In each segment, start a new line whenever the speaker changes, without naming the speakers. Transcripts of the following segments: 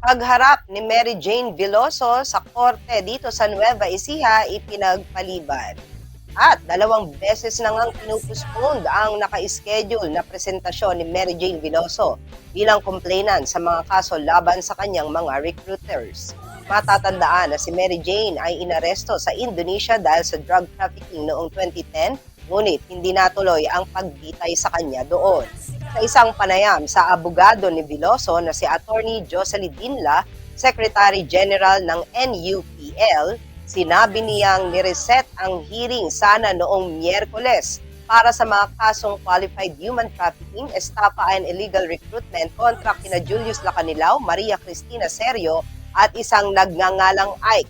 Pagharap ni Mary Jane Veloso sa korte dito sa Nueva Ecija ipinagpaliban. At 2 beses na ngang pinupuspond ang naka-schedule na presentasyon ni Mary Jane Veloso bilang complainant sa mga kaso laban sa kanyang mga recruiters. Matatandaan na si Mary Jane ay inaresto sa Indonesia dahil sa drug trafficking noong 2010, ngunit hindi natuloy ang pagbitay sa kanya doon. Sa isang panayam sa abogado ni Veloso na si Attorney Jocelyn Dinla, Secretary General ng NUPL, sinabi niyang nireset ang hearing sana noong Miyerkules para sa mga kasong qualified human trafficking, estafa and illegal recruitment kontra kina Julius Lacanilao, Maria Cristina Serio at isang nagngangalang Ike.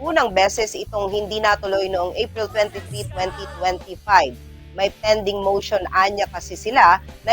Unang beses itong hindi natuloy noong April 23, 2025. May pending motion anya kasi sila na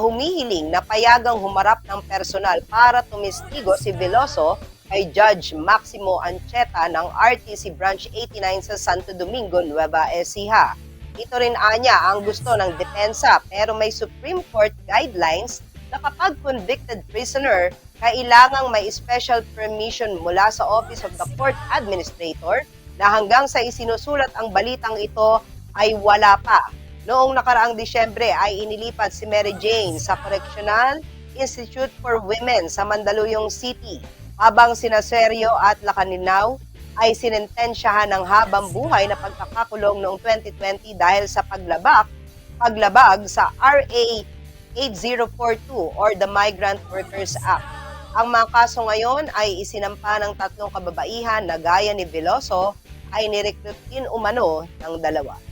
humihiling na payagang humarap ng personal para tumistigo si Veloso kay Judge Maximo Ancheta ng RTC Branch 89 sa Santo Domingo, Nueva Ecija. Ito rin anya ang gusto ng depensa pero may Supreme Court guidelines na kapag convicted prisoner, kailangang may special permission mula sa Office of the Court Administrator na hanggang sa isinusulat ang balitang ito ay wala pa. Noong nakaraang Disyembre ay inilipat si Mary Jane sa Correctional Institute for Women sa Mandaluyong City, habang sina Serio at Lacanilao ay sinentensyahan ng habang buhay na pagkakakulong noong 2020 dahil sa paglabag sa RA 8042 or the Migrant Workers Act. Ang mga kaso ngayon ay isinampa ng 3 kababaihan na gaya ni Veloso ay nirecruit din umano ng 2.